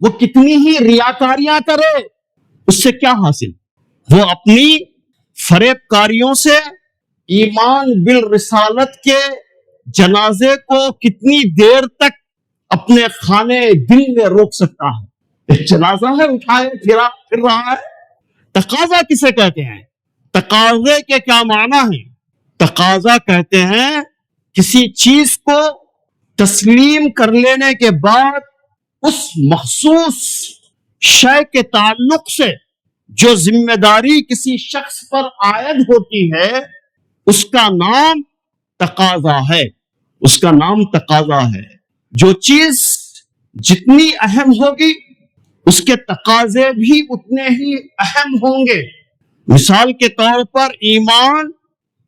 وہ کتنی ہی ریاکاریاں کرے، اس سے کیا حاصل؟ وہ اپنی فریب کاریوں سے ایمان بالرسالت کے جنازے کو کتنی دیر تک اپنے خانے دل میں روک سکتا ہے؟ ایک جنازہ ہے، اٹھائے پھر رہا ہے۔ تقاضا کسے کہتے ہیں؟ تقاضے کے کیا معنی ہیں؟ تقاضا کہتے ہیں کسی چیز کو تسلیم کر لینے کے بعد اس مخصوص شے کے تعلق سے جو ذمہ داری کسی شخص پر عائد ہوتی ہے، اس کا نام تقاضا ہے، اس کا نام تقاضا ہے۔ جو چیز جتنی اہم ہوگی اس کے تقاضے بھی اتنے ہی اہم ہوں گے۔ مثال کے طور پر ایمان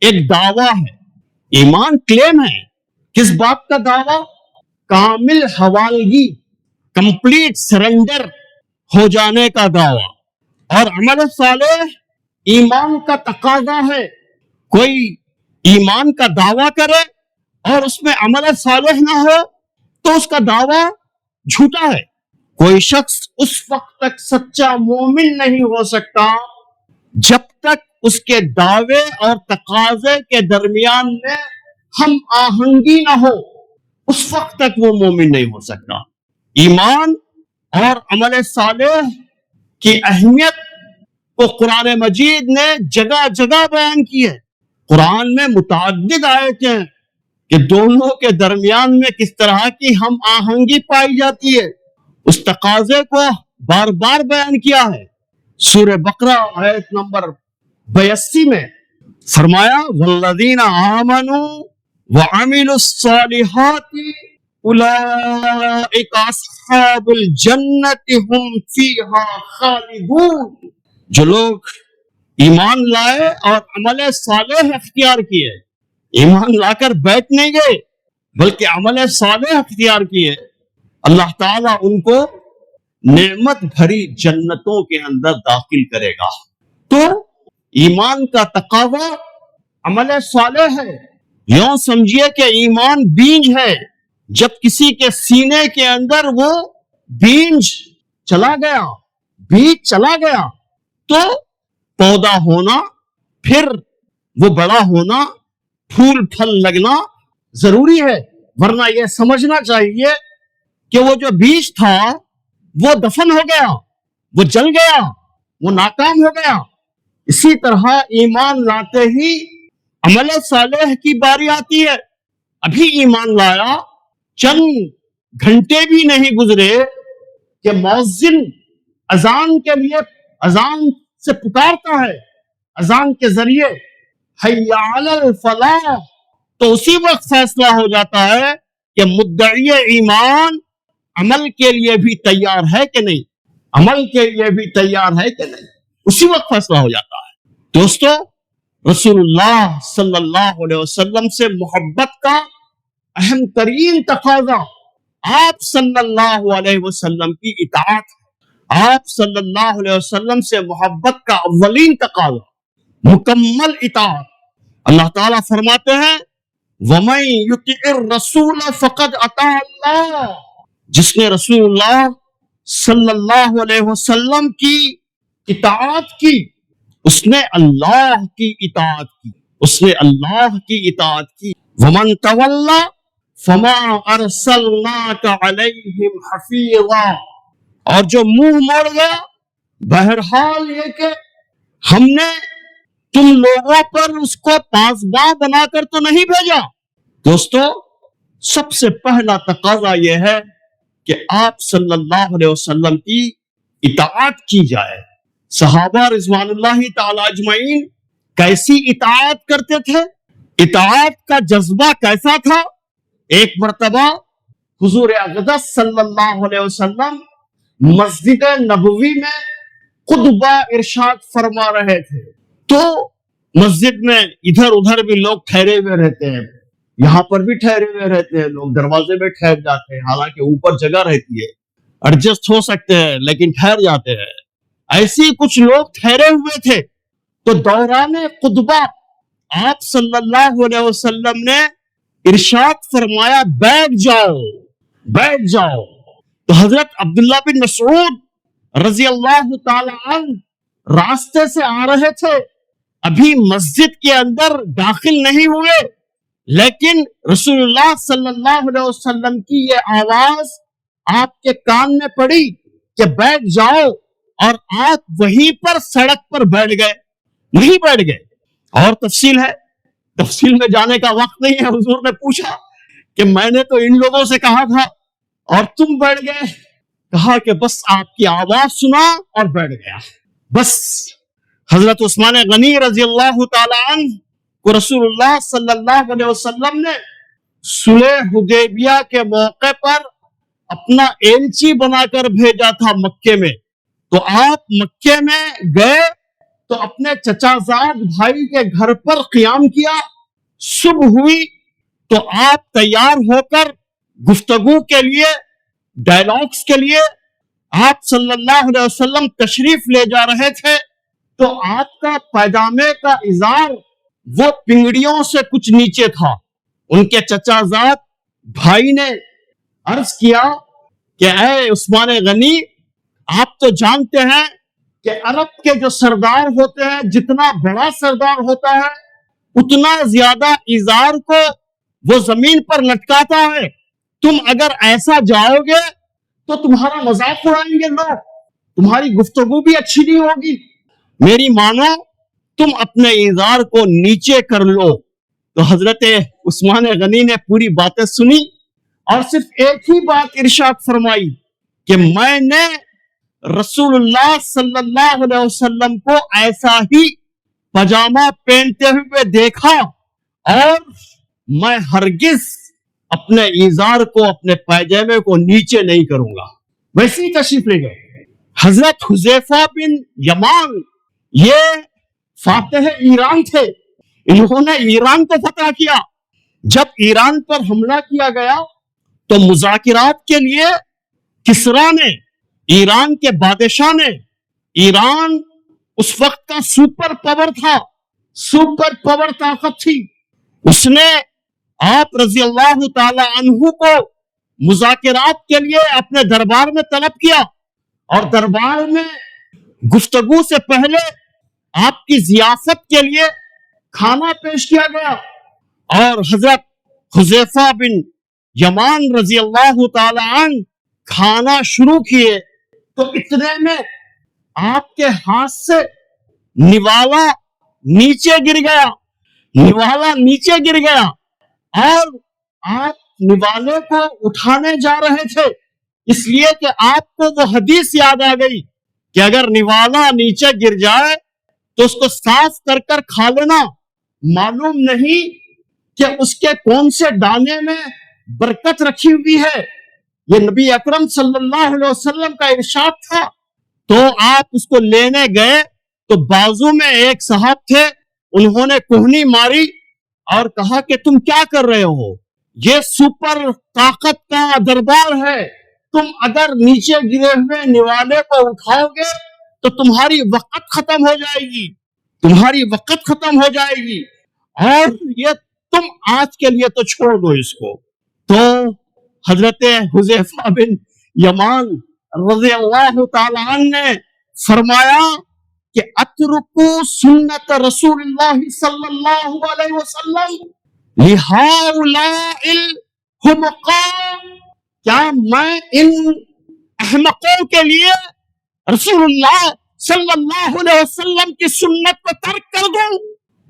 ایک دعویٰ ہے، ایمان کلیم ہے۔ کس بات کا دعویٰ؟ کامل حوالگی، کمپلیٹ سرنڈر ہو جانے کا دعویٰ۔ اور عمل صالح ایمان کا تقاضا ہے۔ کوئی ایمان کا دعویٰ کرے اور اس میں عمل صالح نہ ہو تو اس کا دعویٰ جھوٹا ہے۔ کوئی شخص اس وقت تک سچا مومن نہیں ہو سکتا جب تک اس کے دعوے اور تقاضے کے درمیان میں ہم آہنگی نہ ہو، اس وقت تک وہ مومن نہیں ہو سکتا۔ ایمان اور عمل صالح کی اہمیت کو قرآن مجید نے جگہ جگہ بیان کی ہے۔ قرآن میں متعدد آیتیں ہیں کہ دونوں کے درمیان میں کس طرح کی ہم آہنگی پائی جاتی ہے، اس تقاضے کو بار بار بیان کیا ہے۔ سورہ بقرہ آیت نمبر 82 میں فرمایا والذین آمنوا وعملوا الصالحات اولئک اصحاب الجنۃ هم فیہا خالدون۔ جو لوگ ایمان لائے اور عمل صالح اختیار کیے، ایمان لا کر بیٹھ نہیں گئے بلکہ عمل صالح اختیار کیے، اللہ تعالیٰ ان کو نعمت بھری جنتوں کے اندر داخل کرے گا۔ تو ایمان کا تقاضا عمل صالح ہے۔ یوں سمجھیے کہ ایمان بیج ہے، جب کسی کے سینے کے اندر وہ بیج چلا گیا تو پودا ہونا، پھر وہ بڑا ہونا، پھول پھل لگنا ضروری ہے، ورنہ یہ سمجھنا چاہیے کہ وہ جو بیج تھا وہ دفن ہو گیا، وہ جل گیا، وہ ناکام ہو گیا۔ اسی طرح ایمان لاتے ہی عمل صالح کی باری آتی ہے۔ ابھی ایمان لایا، چند گھنٹے بھی نہیں گزرے کہ مؤذن اذان کے لیے اذان سے پکارتا ہے، اذان کے ذریعے حی علی الفلاح، تو اسی وقت فیصلہ ہو جاتا ہے کہ مدعی ایمان عمل کے لیے بھی تیار ہے کہ نہیں، عمل کے لیے بھی تیار ہے کہ نہیں، اسی وقت فیصلہ ہو جاتا ہے۔ دوستو، رسول اللہ صلی اللہ علیہ وسلم سے محبت کا اہم ترین تقاضا آپ صلی اللہ علیہ وسلم کی اطاعت ہے۔ آپ صلی اللہ علیہ وسلم سے محبت کا اولین تقاضا مکمل اطاعت۔ اللہ تعالیٰ فرماتے ہیں وَمَن يُطِعِ الرَّسُولَ فَقَدْ أَطَاعَ اللَّهَ، جس نے رسول اللہ صلی اللہ علیہ وسلم کی اطاعت کی، اس نے اللہ کی اطاعت کی، اس نے اللہ کی اطاعت کی۔ وَمَن تَوَلَّى فَمَا أَرْسَلْنَاكَ عَلَيْهِمْ حَفِيظًا، اور جو منہ موڑ گیا، بہرحال یہ کہ ہم نے تم لوگوں پر اس کو پاسباں بنا کر تو نہیں بھیجا۔ دوستو، سب سے پہلا تقاضا یہ ہے کہ آپ صلی اللہ علیہ وسلم کی اطاعت کی جائے۔ صحابہ رضوان اللہ تعالی اجمعین کیسی اطاعت کرتے تھے؟ اطاعت کا جذبہ کیسا تھا؟ ایک مرتبہ حضور اقدس صلی اللہ علیہ وسلم مسجد نبوی میں خطبہ ارشاد فرما رہے تھے، تو مسجد میں ادھر ادھر بھی لوگ ٹھہرے ہوئے رہتے ہیں، یہاں پر بھی ٹھہرے ہوئے رہتے ہیں لوگ، دروازے میں ٹھہر جاتے ہیں، حالانکہ اوپر جگہ رہتی ہے، ایڈجسٹ ہو سکتے ہیں لیکن ٹھہر جاتے ہیں۔ ایسی کچھ لوگ ٹھہرے ہوئے تھے، تو دوران خطبہ آپ صلی اللہ علیہ وسلم نے ارشاد فرمایا بیٹھ جاؤ، بیٹھ جاؤ۔ تو حضرت عبداللہ بن مسعود رضی اللہ تعالی عنہ راستے سے آ رہے تھے، ابھی مسجد کے اندر داخل نہیں ہوئے، لیکن رسول اللہ صلی اللہ علیہ وسلم کی یہ آواز آپ کے کان میں پڑی کہ بیٹھ جاؤ، اور آپ وہیں پر سڑک پر بیٹھ گئے، نہیں بیٹھ گئے۔ اور تفصیل ہے، تفصیل میں جانے کا وقت نہیں ہے۔ حضور نے پوچھا کہ میں نے تو ان لوگوں سے کہا تھا اور تم بیٹھ گئے، کہا کہ بس آپ کی آواز سنا اور بیٹھ گیا۔ بس حضرت عثمان غنی رضی اللہ تعالی عنہ کو رسول اللہ صلی اللہ علیہ وسلم نے صلح حدیبیہ کے موقع پر اپنا ایلچی بنا کر بھیجا تھا مکے میں۔ تو آپ مکے میں گئے تو اپنے چچا زاد بھائی کے گھر پر قیام کیا، صبح ہوئی تو آپ تیار ہو کر گفتگو کے لیے، ڈائلاگز کے لیے آپ صلی اللہ علیہ وسلم تشریف لے جا رہے تھے، تو آپ کا پائجامے کا ازار وہ پنگڑیوں سے کچھ نیچے تھا۔ ان کے چچا زاد بھائی نے عرض کیا کہ اے عثمان غنی، آپ تو جانتے ہیں کہ عرب کے جو سردار ہوتے ہیں، جتنا بڑا سردار ہوتا ہے اتنا زیادہ ازار کو وہ زمین پر لٹکاتا ہے۔ تم اگر ایسا جاؤ گے تو تمہارا مذاق اڑائیں گے لوگ، تمہاری گفتگو بھی اچھی نہیں ہوگی، میری مانو تم اپنے ازار کو نیچے کر لو۔ تو حضرت عثمان غنی نے پوری باتیں سنی اور صرف ایک ہی بات ارشاد فرمائی کہ میں نے رسول اللہ صلی اللہ علیہ وسلم کو ایسا ہی پاجامہ پہنتے ہوئے دیکھا، اور میں ہرگز اپنے ازار کو، اپنے پائجامے کو نیچے نہیں کروں گا۔ ویسے ہی تشریف لے گئے۔ حضرت حذیفہ بن یمان یہ فاتح ایران تھے، انہوں نے ایران کو فتح کیا۔ جب ایران پر حملہ کیا گیا تو مذاکرات کے لیے کسریٰ نے، ایران کے بادشاہ نے، ایران اس وقت کا سپر پاور تھا، سپر پاور طاقت تھی، اس نے آپ رضی اللہ تعالی عنہ کو مذاکرات کے لیے اپنے دربار میں طلب کیا، اور دربار میں گفتگو سے پہلے آپ کی ضیافت کے لیے کھانا پیش کیا گیا، اور حضرت حذیفہ بن یمان رضی اللہ تعالی عنہ کھانا شروع کیے تو اتنے میں آپ کے ہاتھ سے نوالا نیچے گر گیا، نوالا نیچے گر گیا، اور آپ نوالے کو اٹھانے جا رہے تھے، اس لیے کہ آپ کو وہ حدیث یاد آ گئی کہ اگر نوالا نیچے گر جائے تو اس کو صاف کر کر کھا لینا، معلوم نہیں کہ اس کے کون سے دانے میں برکت رکھی ہوئی ہے۔ یہ نبی اکرم صلی اللہ علیہ وسلم کا ارشاد تھا۔ تو آپ اس کو لینے گئے تو بازو میں ایک صاحب تھے، انہوں نے کوہنی ماری اور کہا کہ تم کیا کر رہے ہو، یہ سپر طاقت کا دربار ہے، تم اگر نیچے گرے ہوئے نوالے کو اٹھاؤ گے تو تمہاری وقت ختم ہو جائے گی، تمہاری وقت ختم ہو جائے گی، اور یہ تم آج کے لیے تو چھوڑ دو اس کو۔ تو حضرت حذیفہ بن یمان رضی اللہ تعالی عنہ نے فرمایا کہ اترکو سنت رسول اللہ صلی اللہ علیہ وسلم لہؤلاء الحمقاء، کیا میں ان احمقوں کے لیے رسول اللہ صلی اللہ علیہ وسلم کی سنت کو ترک کر دوں؟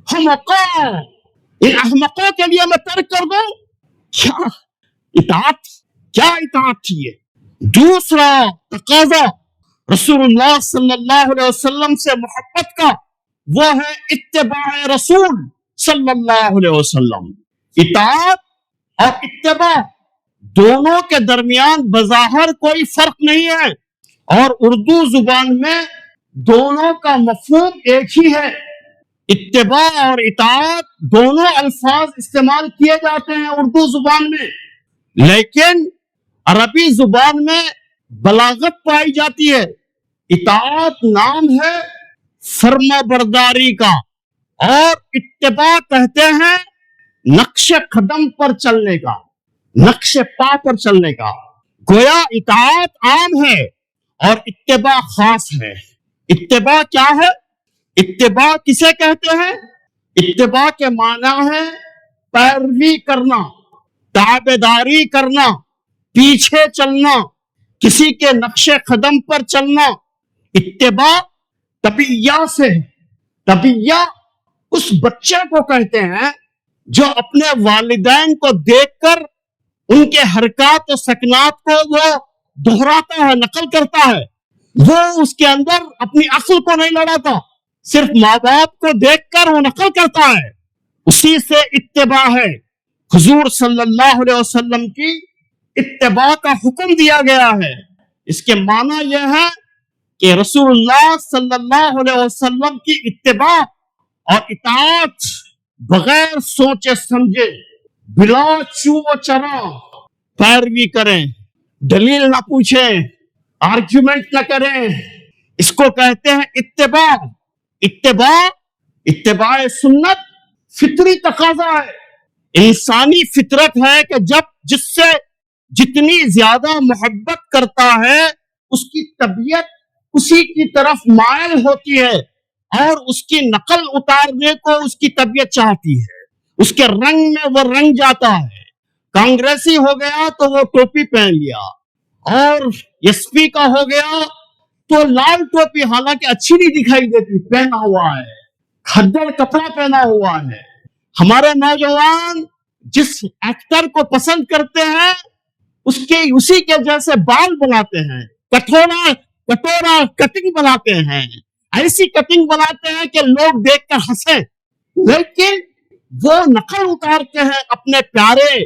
حمقاء، ان احمقوں کے لیے میں ترک کر دوں؟ کیا اطاعت، کیا اطاعت تھی یہ؟ دوسرا تقاضا رسول اللہ صلی اللہ علیہ وسلم سے محبت کا، وہ ہے اتباع رسول صلی اللہ علیہ وسلم۔ اطاعت اور اتباع دونوں کے درمیان بظاہر کوئی فرق نہیں ہے، اور اردو زبان میں دونوں کا مفہوم ایک ہی ہے۔ اتباع اور اطاعت دونوں الفاظ استعمال کیے جاتے ہیں اردو زبان میں، لیکن عربی زبان میں بلاغت پائی جاتی ہے۔ اطاعت نام ہے فرما برداری کا، اور اتباع کہتے ہیں نقش قدم پر چلنے کا، نقش پا پر چلنے کا۔ گویا اطاعت عام ہے اور اتباع خاص ہے۔ اتباع کیا ہے؟ اتباع کسے کہتے ہیں؟ اتباع کے معنی ہے پیروی کرنا، تابعداری کرنا، پیچھے چلنا، کسی کے نقش قدم پر چلنا۔ اتباع طبیعہ سے ہے۔ طبیعہ اس بچے کو کہتے ہیں جو اپنے والدین کو دیکھ کر ان کے حرکات و سکنات کو وہ دہراتا ہے، نقل کرتا ہے۔ وہ اس کے اندر اپنی عقل کو نہیں لڑاتا، صرف ماں باپ کو دیکھ کر وہ نقل کرتا ہے۔ اسی سے اتباع ہے۔ حضور صلی اللہ علیہ وسلم کی اتباع کا حکم دیا گیا ہے۔ اس کے معنی یہ ہے کہ رسول اللہ صلی اللہ علیہ وسلم کی اتباع اور اطاعت بغیر سوچے سمجھے، بلا چو و چرا پیروی کریں، دلیل نہ پوچھیں، آرگیومنٹ نہ کریں، اس کو کہتے ہیں اتباع۔ اتباع سنت فطری تقاضا ہے، انسانی فطرت ہے کہ جس سے جتنی زیادہ محبت کرتا ہے اس کی طبیعت اسی کی طرف مائل ہوتی ہے اور اس کی نقل اتارنے کو اس کی طبیعت چاہتی ہے۔ اس کے رنگ میں وہ رنگ جاتا ہے۔ کانگریسی ہو گیا تو وہ ٹوپی پہن لیا، اور ایس پی کا ہو گیا تو لال ٹوپی، حالانکہ اچھی نہیں دکھائی دیتی، پہنا ہوا ہے، کھدڑ کپڑا پہنا ہوا ہے۔ ہمارے نوجوان جس ایکٹر کو پسند کرتے ہیں اسی کے جیسے بال بناتے ہیں، کٹورا کٹنگ بناتے ہیں، ایسی کٹنگ بناتے ہیں کہ لوگ دیکھ کر ہنسیں، لیکن وہ نقل اتارتے ہیں اپنے پیارے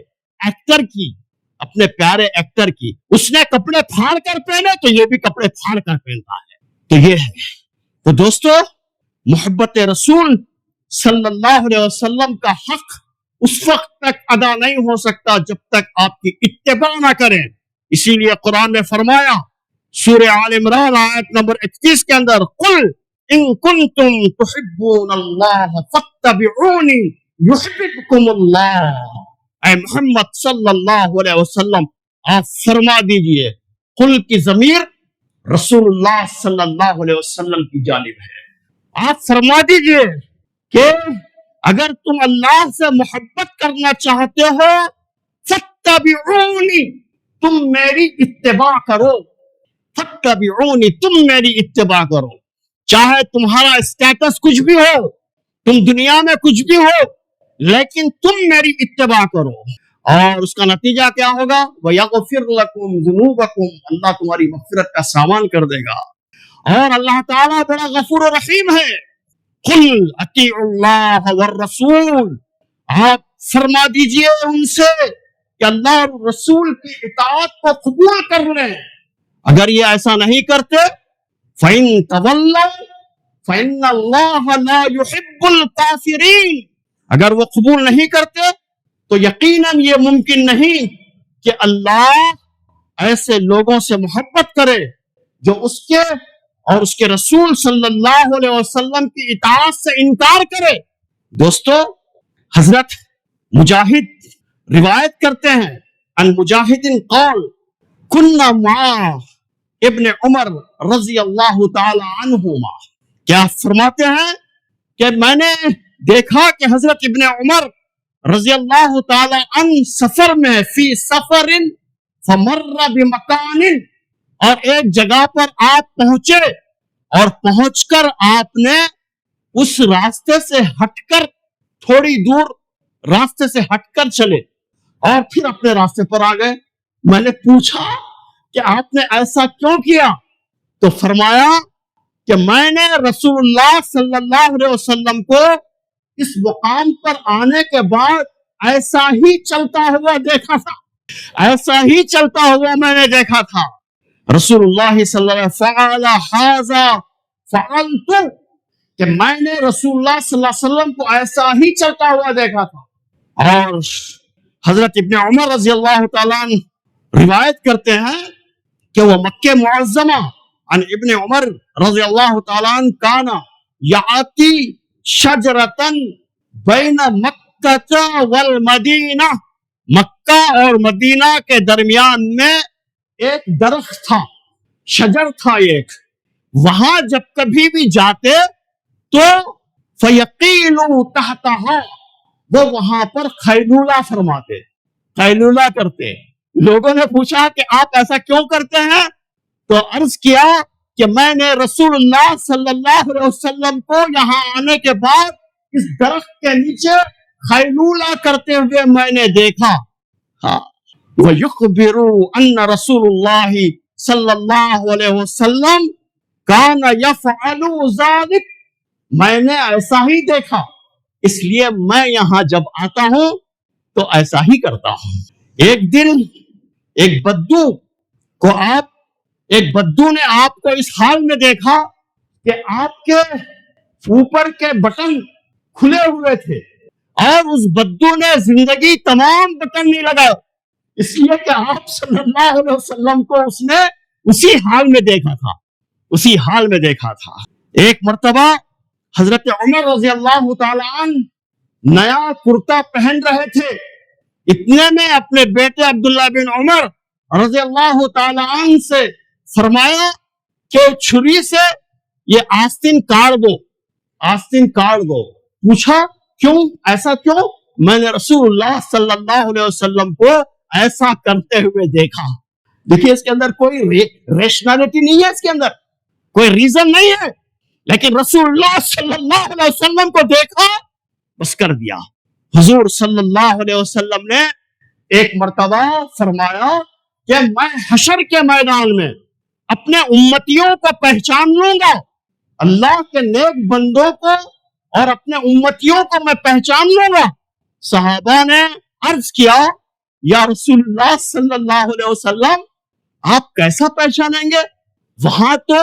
ایکٹر کی۔ اس نے کپڑے پھاڑ کر پہنے تو یہ بھی کپڑے پھاڑ کر پہنتا ہے۔ تو یہ ہے۔ تو دوستو، محبت رسول صلی اللہ علیہ وسلم کا حق اس وقت تک ادا نہیں ہو سکتا جب تک آپ کی اتباع نہ کریں۔ اسی لیے قرآن نے فرمایا سورہ آل عمران آیت نمبر 31 کے اندر، قل ان کنتم تحبون اللہ فاتبعونی یحببکم اللہ۔ اے محمد صلی اللہ علیہ وسلم، آپ فرما دیجئے، قل کی ضمیر رسول اللہ صلی اللہ علیہ وسلم کی جانب ہے۔ آپ فرما دیجئے کہ اگر تم اللہ سے محبت کرنا چاہتے ہو فاتبعونی، تم میری اتباع کرو۔ فاتبعونی، تم میری اتباع کرو، چاہے تمہارا اسٹیٹس کچھ بھی ہو، تم دنیا میں کچھ بھی ہو، لیکن تم میری اتباع کرو۔ اور اس کا نتیجہ کیا ہوگا؟ وَيَغْفِرْ لَكُمْ ذُنُوبَكُمْ، اللہ تمہاری مغفرت کا سامان کر دے گا۔ اور اللہ تعالیٰ بڑا غفور و رحیم ہے۔ قُلْ اطیعوا اللہ والرسول، آپ فرما دیجئے ان سے کہ اللہ اور رسول کی اطاعت کو قبول کر لیں۔ اگر یہ ایسا نہیں کرتے فَإِن تَوَلَّوْا فَإِنَّ اللَّهَ لَا يُحِبُّ الْكَافِرِينَ، اگر وہ قبول نہیں کرتے تو یقیناً یہ ممکن نہیں کہ اللہ ایسے لوگوں سے محبت کرے جو اس کے اور اس کے رسول صلی اللہ علیہ وسلم کی اطاعت سے انکار کرے۔ دوستو، حضرت مجاہد روایت کرتے ہیں، ان مجاہد قال کننا مع ابن عمر رضی اللہ تعالی عنہما، کیا فرماتے ہیں کہ میں نے دیکھا کہ حضرت ابن عمر رضی اللہ تعالی عنہ سفر میں، فی سفر فمر بمکان، اور ایک جگہ پر آپ پہنچے اور پہنچ کر آپ نے اس راستے سے ہٹ کر، تھوڑی دور راستے سے ہٹ کر چلے اور پھر اپنے راستے پر آ گئے۔ میں نے پوچھا کہ آپ نے ایسا کیوں کیا؟ تو فرمایا کہ میں نے رسول اللہ صلی اللہ علیہ وسلم کو اس مقام پر آنے کے بعد ایسا ہی چلتا ہوا دیکھا تھا، ایسا ہی چلتا ہوا میں نے دیکھا تھا۔ رسول اللہ صلی اللہ علیہ وسلم فعل ھذا فعلت، کہ میں نے رسول اللہ صلی اللہ علیہ وسلم کو ایسا ہی چلتا ہوا دیکھا تھا۔ اور حضرت ابن عمر رضی اللہ تعالیٰ عنہ روایت کرتے ہیں کہ وہ مکہ معظمہ، عن ابن عمر رضی اللہ تعالیٰ عنہ کانا یعطی شجرتن بین مکہ والمدینہ، مکہ اور مدینہ کے درمیان میں ایک درخت تھا, شجر تھا ایک, وہاں جب کبھی بھی جاتے تو فَيَقِيلُوا تَحْتَهَا, وہ وہاں پر خیلولہ فرماتے, خیلولہ کرتے. لوگوں نے پوچھا کہ آپ ایسا کیوں کرتے ہیں؟ تو عرض کیا کہ میں نے رسول اللہ صلی اللہ علیہ وسلم کو یہاں آنے کے بعد اس درخت کے نیچے خیلولہ کرتے ہوئے میں نے دیکھا. ہاں, وَيُخْبِرُوا أَنَّ رسول اللہ صلی اللہ علیہ وسلم كَانَ يَفْعَلُ ذَلِكَ, میں نے ایسا ہی دیکھا, اس لیے میں یہاں جب آتا ہوں تو ایسا ہی کرتا ہوں. ایک دن ایک بدو نے آپ کو اس حال میں دیکھا کہ آپ کے اوپر کے بٹن کھلے ہوئے تھے, اور اس بدو نے زندگی تمام بٹن نہیں لگائے, اس لیے کہ آپ صلی اللہ علیہ وسلم کو اس نے اسی حال میں دیکھا تھا. ایک مرتبہ حضرت عمر رضی اللہ تعالی عنہ نیا کرتا پہن رہے تھے, اتنے میں اپنے بیٹے عبداللہ بن عمر رضی اللہ تعالی عنہ سے فرمایا کہ چھری سے یہ آستین کاٹ دو. پوچھا کیوں, ایسا کیوں؟ میں نے رسول اللہ صلی اللہ علیہ وسلم کو ایسا کرتے ہوئے دیکھا. دیکھیے اس کے اندر کوئی ریشنالٹی نہیں ہے, اس کے اندر کوئی ریزن نہیں ہے, لیکن رسول اللہ صلی اللہ علیہ وسلم کو دیکھا بس کر دیا. حضور صلی اللہ علیہ وسلم نے ایک مرتبہ فرمایا کہ میں حشر کے میدان میں اپنے امتیوں کو پہچان لوں گا, اللہ کے نیک بندوں کو اور اپنے امتیوں کو میں پہچان لوں گا. صحابہ نے عرض کیا یا رسول اللہ صلی اللہ علیہ وسلم آپ کیسا پہچانیں گے؟ وہاں تو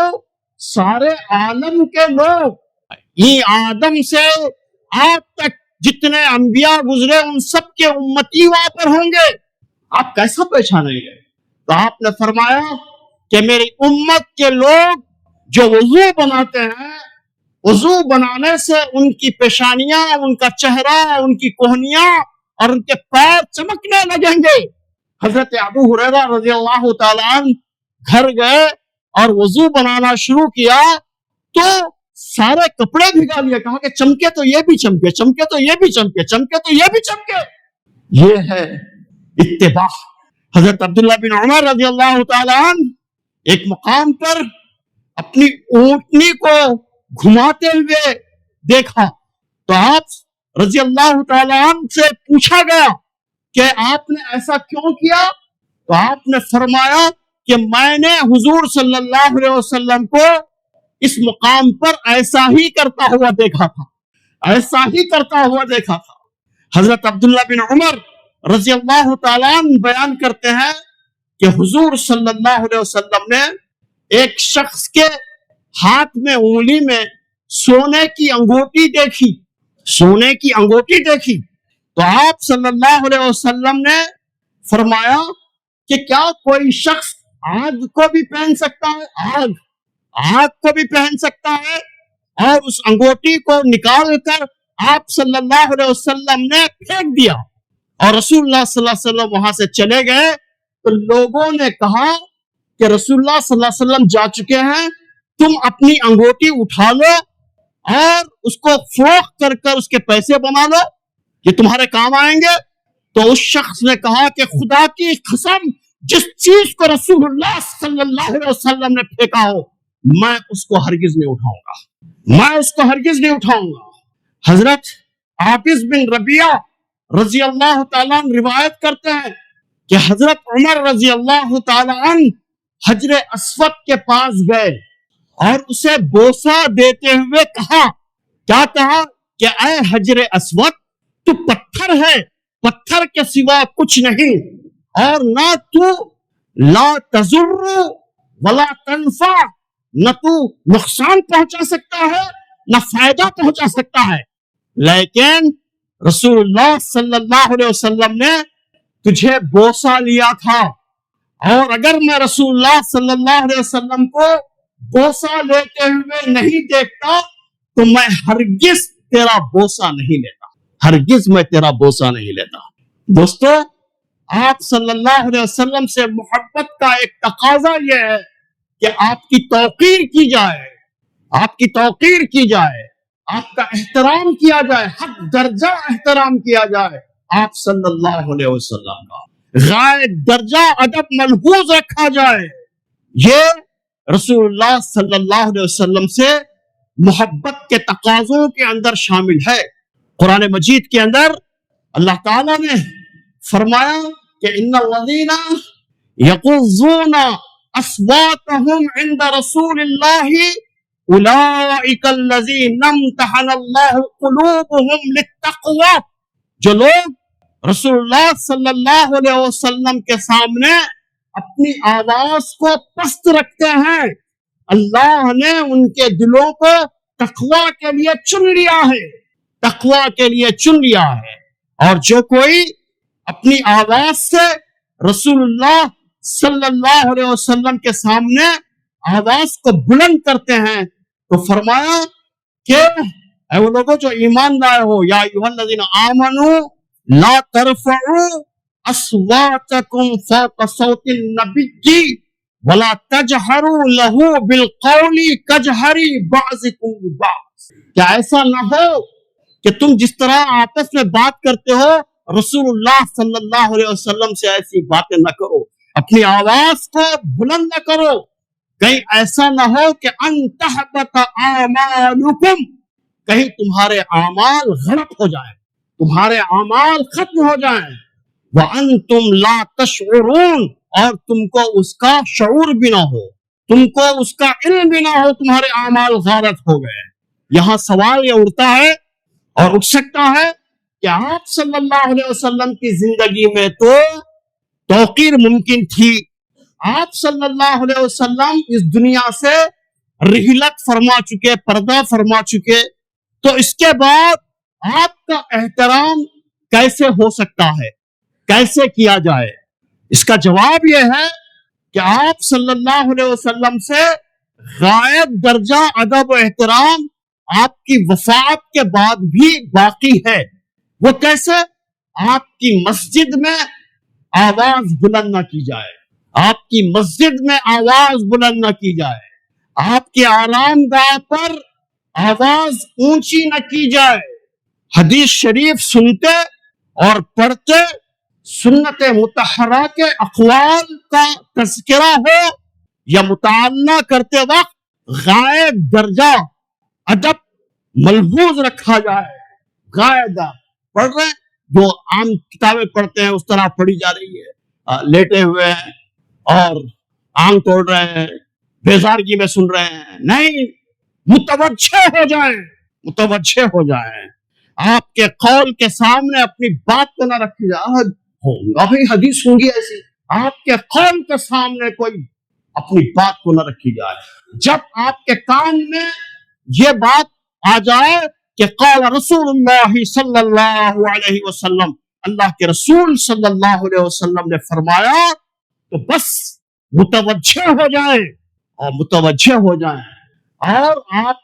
سارے عالم کے لوگ, یہ آدم سے آپ تک جتنے انبیاء گزرے ان سب کے امتی وہاں پر ہوں گے, آپ کیسا پہچانیں گے؟ تو آپ نے فرمایا کہ میری امت کے لوگ جو وضو بناتے ہیں, وضو بنانے سے ان کی پیشانیاں, ان کا چہرہ, ان کی کوہنیاں اور ان کے پیر چمکنے لگیں گے. حضرت ابو ہریرہ رضی اللہ تعالیٰ عنہ گھر گئے اور وضو بنانا شروع کیا تو سارے کپڑے بھگا لیے, کہا کہ چمکے تو یہ بھی چمکے, چمکے تو یہ بھی چمکے, چمکے تو یہ بھی چمکے. یہ ہے اتباع. حضرت عبداللہ بن عمر رضی اللہ تعالیٰ عنہ ایک مقام پر اپنی اونٹنی کو گھماتے ہوئے دیکھا تو آپ رضی اللہ تعالیٰ عنہ سے پوچھا گیا کہ آپ نے ایسا کیوں کیا؟ تو آپ نے فرمایا کہ میں نے حضور صلی اللہ علیہ وسلم کو اس مقام پر ایسا ہی کرتا ہوا دیکھا تھا. حضرت عبداللہ بن عمر رضی اللہ تعالیٰ عنہ بیان کرتے ہیں کہ حضور صلی اللہ علیہ وسلم نے ایک شخص کے ہاتھ میں, انگلی میں سونے کی انگوٹی دیکھی تو آپ صلی اللہ علیہ وسلم نے فرمایا کہ کیا کوئی شخص آگ کو بھی پہن سکتا ہے, آگ کو بھی پہن سکتا ہے؟ اور اس انگوٹی کو نکال کر آپ صلی اللہ علیہ وسلم نے پھینک دیا اور رسول اللہ صلی اللہ علیہ وسلم وہاں سے چلے گئے. تو لوگوں نے کہا کہ رسول اللہ صلی اللہ علیہ وسلم جا چکے ہیں, تم اپنی انگوٹی اٹھا لو اور اس کو فروخت کر کر اس کے پیسے بنا لو, یہ تمہارے کام آئیں گے. تو اس شخص نے کہا کہ خدا کی قسم, جس چیز کو رسول اللہ صلی اللہ علیہ وسلم نے پھینکا ہو میں اس کو ہرگز نہیں اٹھاؤں گا. حضرت عابس بن ربیعہ رضی اللہ تعالیٰ عنہ روایت کرتے ہیں کہ حضرت عمر رضی اللہ تعالیٰ عنہ حجر اسود کے پاس گئے اور اسے بوسہ دیتے ہوئے کہا کہ اے حجر اسود, تو پتھر ہے, پتھر کے سوا کچھ نہیں, اور نہ تو لا تضر ولا تنفع, نہ تو نقصان پہنچا سکتا ہے نہ فائدہ پہنچا سکتا ہے, لیکن رسول اللہ صلی اللہ علیہ وسلم نے تجھے بوسہ لیا تھا, اور اگر میں رسول اللہ صلی اللہ علیہ وسلم کو بوسہ لیتے ہوئے نہیں دیکھتا تو میں ہرگز تیرا بوسہ نہیں لیتا. دوستو, آپ صلی اللہ علیہ وسلم سے محبت کا ایک تقاضا یہ ہے کہ آپ کی توقیر کی جائے، آپ کی توقیر کی جائے، آپ کا احترام کیا جائے، حق درجہ احترام کیا جائے آپ صلی اللہ علیہ وسلم کا، غائب درجہ ادب ملحوظ رکھا جائے۔ یہ رسول اللہ صلی اللہ علیہ وسلم سے محبت کے تقاضوں کے اندر شامل ہے۔ قرآن مجید کے اندر اللہ تعالیٰ نے فرمایا کہ ان الذین یغضون اصواتهم عند رسول اللہ اولئک الذین امتحن اللہ قلوبهم للتقوی، جو لوگ رسول اللہ صلی اللہ علیہ وسلم کے سامنے اپنی آواز کو پست رکھتے ہیں، اللہ نے ان کے دلوں کو تقوی کے لیے چن لیا ہے، تقوی کے لیے چن لیا ہے۔ اور جو کوئی اپنی آواز سے رسول اللہ صلی اللہ علیہ وسلم کے سامنے آواز کو بلند کرتے ہیں تو فرمایا کہ اے وہ لوگوں جو ایمان لائے ہو، یا ایھا الذین آمنوا لا ترفعوا اصواتکم فوق صوت النبی ولا تجہروا لہ بالقول کجہر بعضکم ببعض، کیا ایسا نہ ہو کہ تم جس طرح آپس میں بات کرتے ہو رسول اللہ صلی اللہ علیہ وسلم سے ایسی باتیں نہ کرو، اپنی آواز کو بلند نہ کرو، کہیں ایسا نہ ہو کہ ان تحبط اعمالکم، کہیں تمہارے اعمال غلط ہو جائیں، تمہارے اعمال ختم ہو جائیں، وانتم لا تشعرون، اور تم کو اس کا شعور بھی نہ ہو، تم کو اس کا علم بھی نہ ہو، تمہارے اعمال غلط ہو گئے۔ یہاں سوال یہ اٹھتا ہے اور اٹھ سکتا ہے کہ آپ صلی اللہ علیہ وسلم کی زندگی میں تو توقیر ممکن تھی، آپ صلی اللہ علیہ وسلم اس دنیا سے رحلت فرما چکے، پردہ فرما چکے، تو اس کے بعد آپ کا احترام کیسے ہو سکتا ہے، کیسے کیا جائے؟ اس کا جواب یہ ہے کہ آپ صلی اللہ علیہ وسلم سے غائب درجہ ادب و احترام آپ کی وفات کے بعد بھی باقی ہے۔ وہ کیسے؟ آپ کی مسجد میں آواز بلند نہ کی جائے، آپ کی مسجد میں آواز بلند نہ کی جائے، آپ کے آرام گاہ پر آواز اونچی نہ کی جائے، حدیث شریف سنتے اور پڑھتے سنت مطہرہ کے اقوال کا تذکرہ ہو یا مطالعہ کرتے وقت غائب درجہ ادب ملحوظ رکھا جائے، غائب پڑھ رہے ہیں، جو عام کتابیں پڑھتے ہیں اس طرح پڑھی جا رہی ہے، لیٹے ہوئے ہیں اور آنکھ توڑ رہے ہیں، بیزارگی میں سن رہے ہیں، نہیں، متوجہ ہو جائیں، متوجہ ہو جائیں، آپ کے قول کے سامنے اپنی بات کو نہ رکھی جائے، ہوگا بھی حدیث ہوں گی ایسی، آپ کے قول کے سامنے کوئی اپنی بات کو نہ رکھی جائے۔ جب آپ کے کان میں یہ بات آ جائے کہ قال رسول اللہ صلی اللہ علیہ وسلم، اللہ کے رسول صلی اللہ علیہ وسلم نے فرمایا، تو بس متوجہ ہو جائیں اور متوجہ ہو جائیں، اور آپ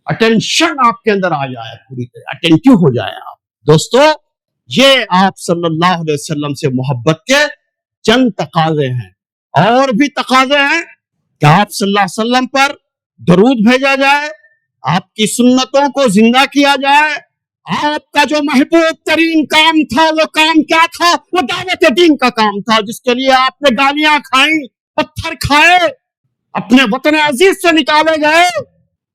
اٹینشن آپ کے اندر آ جائے، پوری طرح اٹینٹیو ہو جائیں آپ۔ دوستو، یہ آپ صلی اللہ علیہ وسلم سے محبت کے چند تقاضے ہیں، اور بھی تقاضے ہیں کہ آپ صلی اللہ علیہ وسلم پر درود بھیجا جائے، آپ کی سنتوں کو زندہ کیا جائے، آپ کا جو محبوب ترین کام تھا وہ کام کیا تھا؟ وہ دعوت دین کا کام تھا، جس کے لیے آپ نے گالیاں کھائیں، پتھر کھائے، اپنے وطن عزیز سے نکالے گئے،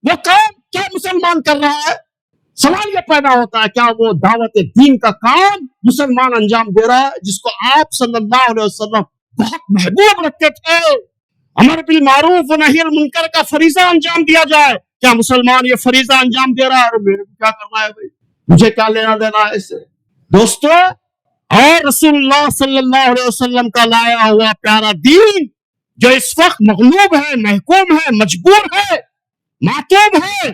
وہ کام کیا مسلمان کر رہا ہے؟ سوال یہ پیدا ہوتا ہے، کیا وہ دعوت دین کا کام مسلمان انجام دے رہا ہے جس کو آپ صلی اللہ علیہ وسلم بہت محبوب رکھتے تھے؟ امر بالمعروف و نہی المنکر کا فریضہ انجام دیا جائے، کیا مسلمان یہ فریضہ انجام دے رہا ہے؟ اور میرے کو کیا کرنا ہے بھائی، مجھے کیا لینا دینا ہے اس سے؟ دوستو، اور رسول اللہ صلی اللہ علیہ وسلم کا لایا ہوا پیارا دین جو اس وقت مغلوب ہے، محکوم ہے، مجبور ہے، معتوب ہے،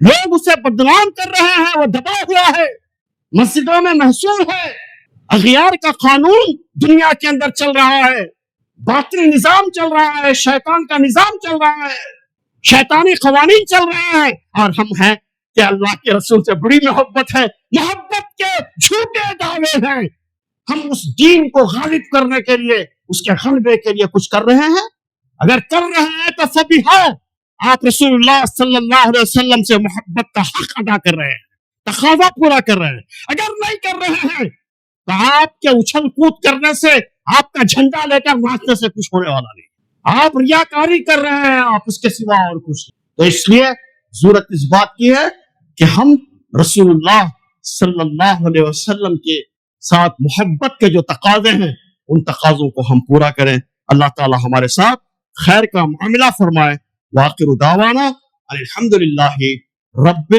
لوگ اسے بدنام کر رہے ہیں، وہ دبا ہوا ہے، مسجدوں میں محصور ہے، اغیار کا قانون دنیا کے اندر چل رہا ہے، باطل نظام چل رہا ہے، شیطان کا نظام چل رہا ہے، شیطانی قوانین چل رہے ہیں، اور ہم ہیں کہ اللہ کے رسول سے بڑی محبت ہے، محبت کے جھوٹے دعوے ہیں، ہم اس دین کو غالب کرنے کے لیے، اس کے غلبے کے لیے کچھ کر رہے ہیں؟ اگر کر رہے ہیں تو فبیہا، آپ رسول اللہ صلی اللہ علیہ وسلم سے محبت کا حق ادا کر رہے ہیں، تقاضا پورا کر رہے ہیں۔ اگر نہیں کر رہے ہیں تو آپ کے اچھل کود کرنے سے، آپ کا جھنڈا لے کر ناچنے سے کچھ ہونے والا نہیں۔ آپ ریاکاری کر رہے ہیں، آپ اس کے سوا اور کچھ نہیں۔ تو اس لیے ضرورت اس بات کی ہے کہ ہم رسول اللہ صلی اللہ علیہ وسلم کے ساتھ محبت کے جو تقاضے ہیں، ان تقاضوں کو ہم پورا کریں۔ اللہ تعالی ہمارے ساتھ خیر کا معاملہ فرمائے۔ وآخر دعوانا الحمدللہ رب